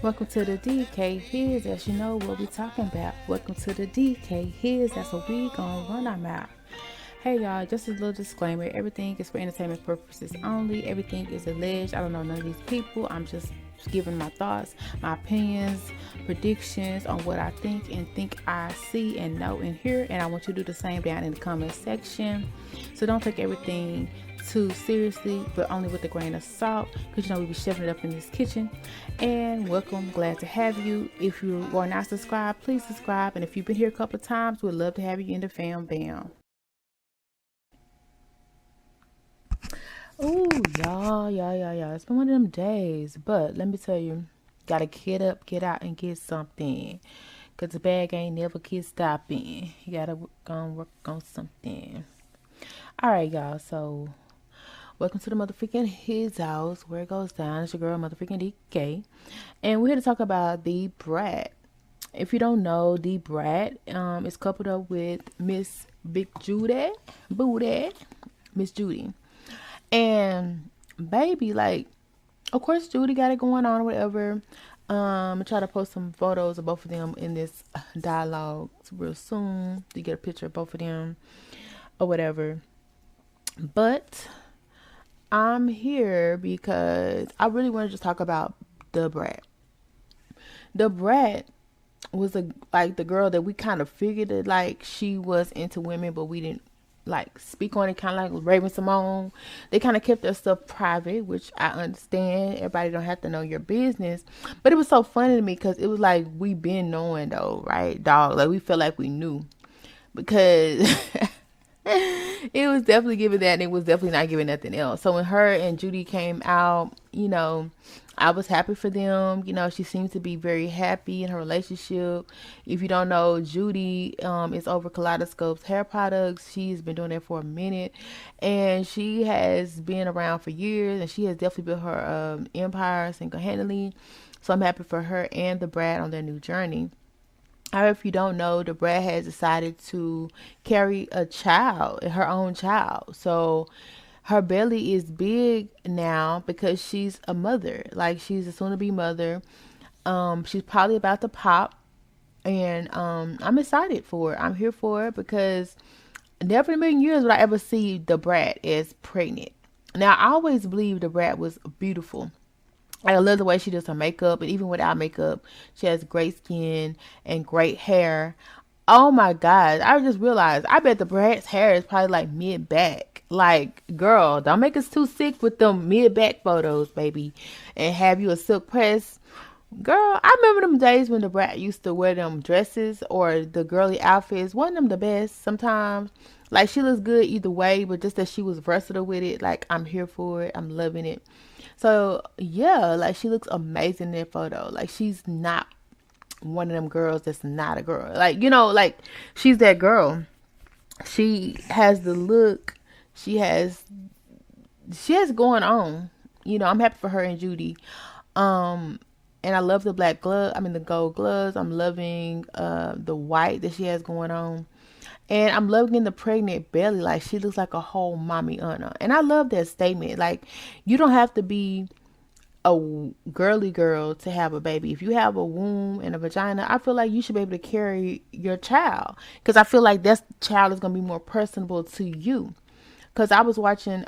Welcome to the DK His, as you know what we talking about. Welcome to the DK His, that's what we gonna run our mouth. Hey y'all, just a little disclaimer. Everything is for entertainment purposes only. Everything is alleged. I don't know none of these people. I'm just giving my thoughts, my opinions, predictions on what I think and think I see and know and hear. And I want you to do the same down in the comment section. So don't take everything too seriously, but only with a grain of salt, because we be chefing it up in this kitchen. And welcome, glad to have you. If you are not subscribed, please subscribe. And if you've been here a couple of times, we'd love to have you in the fam bam. Oh, y'all. It's been one of them days, but let me tell you, gotta get up, get out, and get something. Cause the bag ain't never keep stopping. You gotta go and work on something. All right, y'all. So, welcome to the motherfucking His House, where it goes down. It's your girl, motherfucking DK, and we're here to talk about the Brat. If you don't know, the Brat is coupled up with Miss Big Judy, Booty, Miss Judy. And baby, like, of course, Judy got it going on or whatever. I try to post some photos of both of them in this dialogue real soon to get a picture of both of them or whatever. But I'm here because I really want to just talk about the Brat. The Brat was like the girl that we kind of figured that like she was into women, but we didn't like speak on it, kind of like Raven Simone. They kind of kept their stuff private, which I understand. Everybody don't have to know your business, but it was so funny to me because it was like we been knowing though, right, dog? Like we felt like we knew because it was definitely giving that, and it was definitely not giving nothing else. So when her and Judy came out, I was happy for them. She seems to be very happy in her relationship. If you don't know, Judy is over Kaleidoscope's hair products. She's been doing that for a minute, and she has been around for years, and she has definitely built her empire single-handedly. So I'm happy for her and the Brad on their new journey. However, if you don't know, the Brad has decided to carry a child, her own child. So her belly is big now because she's a mother. Like she's a soon-to-be mother. She's probably about to pop, and I'm excited for it. I'm here for it because never in a million years would I ever see the Brat as pregnant. Now I always believed the Brat was beautiful. I love the way she does her makeup, and even without makeup, she has great skin and great hair. Oh my God. I just realized, I bet the Brat's hair is probably like mid back. Like, girl, don't make us too sick with them mid back photos, baby. And have you a silk press. Girl, I remember them days when the Brat used to wear them dresses or the girly outfits. Wasn't them the best sometimes? Like, she looks good either way, but just that she was versatile with it. Like, I'm here for it. I'm loving it. So, yeah, like, she looks amazing in that photo. Like, she's not one of them girls that's not a girl. Like, like, she's that girl. She has the look. She has going on. I'm happy for her and Judy. And I love the the gold gloves. I'm loving the white that she has going on. And I'm loving the pregnant belly. Like, she looks like a whole mommy Anna. And I love that statement. Like, you don't have to be a girly girl to have a baby. If you have a womb and a vagina, I feel like you should be able to carry your child. Because I feel like that child is going to be more personable to you. Because I was watching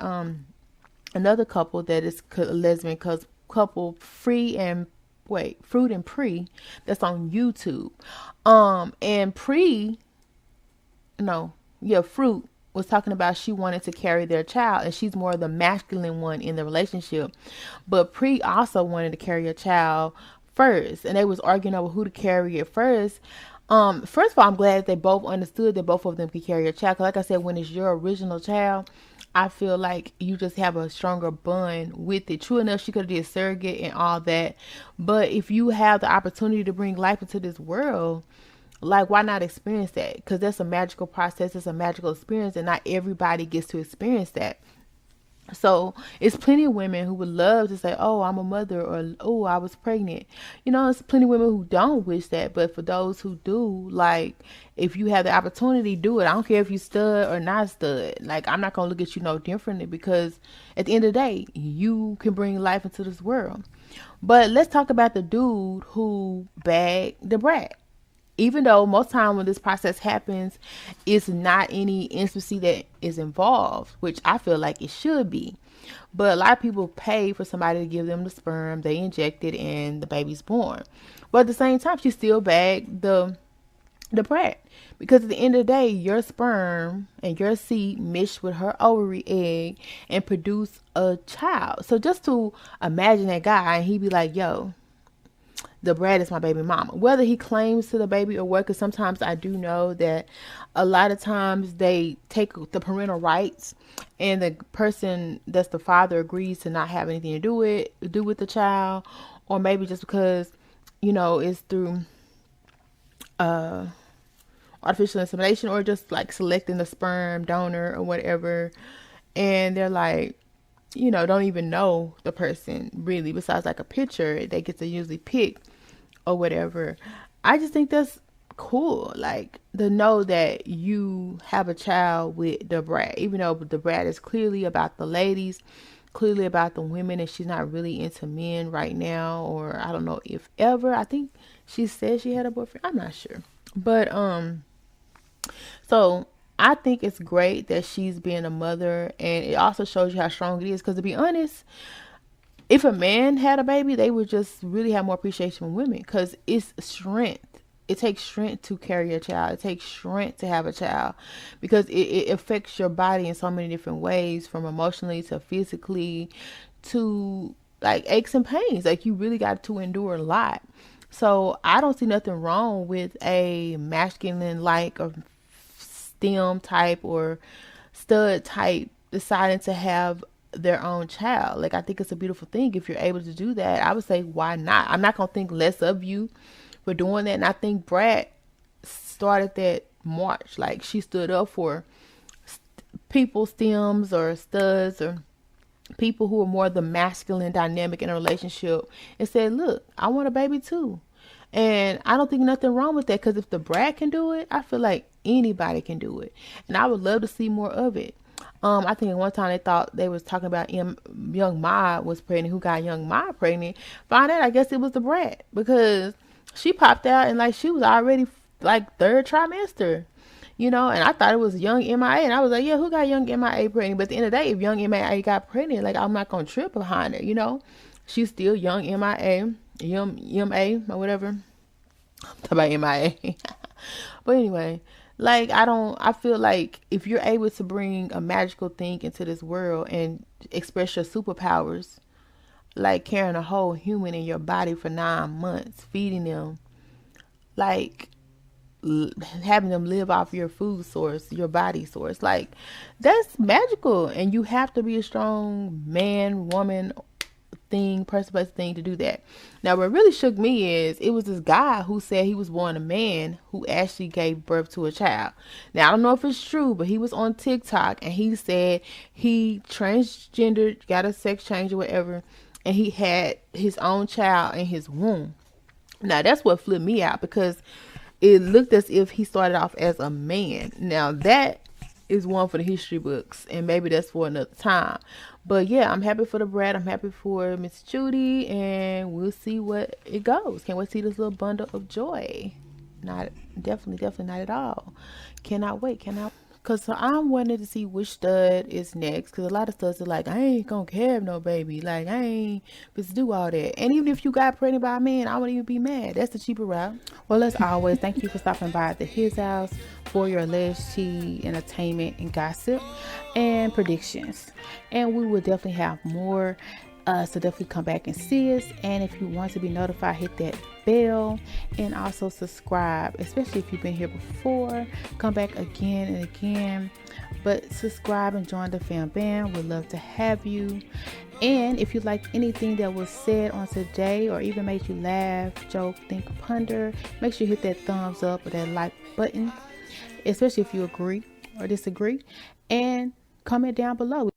another couple that is a lesbian couple, Fruit and Pre, that's on YouTube. And Fruit was talking about she wanted to carry their child, and she's more the masculine one in the relationship. But Pre also wanted to carry a child first, and they was arguing over who to carry it first. First of all, I'm glad that they both understood that both of them could carry a child. Cause like I said, when it's your original child, I feel like you just have a stronger bond with it. True enough, she could have did surrogate and all that. But if you have the opportunity to bring life into this world, like, why not experience that? Because that's a magical process. It's a magical experience, and not everybody gets to experience that. So it's plenty of women who would love to say, "Oh, I'm a mother," or "Oh, I was pregnant." It's plenty of women who don't wish that. But for those who do, like, if you have the opportunity, do it. I don't care if you stud or not stud. Like, I'm not gonna look at you no differently, because at the end of the day, you can bring life into this world. But let's talk about the dude who bagged the brat. Even though most time when this process happens, it's not any intimacy that is involved, which I feel like it should be. But a lot of people pay for somebody to give them the sperm, they inject it, and the baby's born. But at the same time, she still bagged the brat, because at the end of the day, your sperm and your seed mix with her ovary egg and produce a child. So just to imagine that guy, and he be like, "Yo, the brat is my baby mama," whether he claims to the baby or what. Because sometimes I do know that a lot of times they take the parental rights, and the person that's the father agrees to not have anything to do with the child, or maybe just because it's through uh artificial insemination, or just like selecting the sperm donor or whatever, and they're like, don't even know the person really, besides like a picture they get to usually pick or whatever. I just think that's cool, like, to know that you have a child with the brat, even though the brat is clearly about the ladies, clearly about the women, and she's not really into men right now, or I don't know if ever. I think she said she had a boyfriend. I'm not sure. But so I think it's great that she's being a mother, and it also shows you how strong it is. Because to be honest, if a man had a baby, they would just really have more appreciation for women, because it's strength. It takes strength to carry a child. It takes strength to have a child, because it affects your body in so many different ways, from emotionally to physically to like aches and pains. Like, you really got to endure a lot. So I don't see nothing wrong with a masculine like or stem type or stud type deciding to have their own child. Like, I think it's a beautiful thing if you're able to do that. I would say, why not? I'm not gonna think less of you for doing that. And I think Brat started that march. Like, she stood up for people, stems or studs, or people who are more the masculine dynamic in a relationship, and said, "Look, I want a baby too." And I don't think nothing wrong with that, because if the brat can do it, I feel like anybody can do it. And I would love to see more of it. I think at one time they thought they was talking about young Ma was pregnant. Who got young Ma pregnant? Find out, I guess it was the brat, because she popped out and like she was already like third trimester. And I thought it was young MIA, and I was like, yeah, who got young MIA pregnant? But at the end of the day, if young MIA got pregnant, like, I'm not gonna trip behind it. She's still young MIA, MA or whatever. I'm talking about MIA. But anyway, like, I feel like if you're able to bring a magical thing into this world and express your superpowers, like carrying a whole human in your body for 9 months, feeding them, like having them live off your food source, your body source, like, that's magical. And you have to be a strong man, woman, thing, person, place, thing to do that. Now, what really shook me is it was this guy who said he was born a man who actually gave birth to a child. Now, I don't know if it's true, but he was on TikTok and he said he transgendered, got a sex change or whatever, and he had his own child in his womb. Now, that's what flipped me out, because it looked as if he started off as a man. Now, that is one for the history books, and maybe that's for another time. But yeah, I'm happy for the brat. I'm happy for Miss Judy, and we'll see what it goes. Can't wait to see this little bundle of joy. Not definitely not at all. Cannot wait. Cause I'm wanting to see which stud is next. Cause a lot of studs are like, I ain't gonna have no baby. Like, I ain't supposed to do all that. And even if you got pregnant by a man, I wouldn't even be mad. That's the cheaper route. Well, as always, thank you for stopping by at His House for your alleged tea, entertainment, and gossip and predictions. And we will definitely have more. So definitely come back and see us. And if you want to be notified, hit that bell and also subscribe, especially if you've been here before. Come back again and again, but subscribe and join the fam band. We'd love to have you. And if you like anything that was said on today, or even made you laugh, joke, think, ponder, make sure you hit that thumbs up or that like button, especially if you agree or disagree, and comment down below.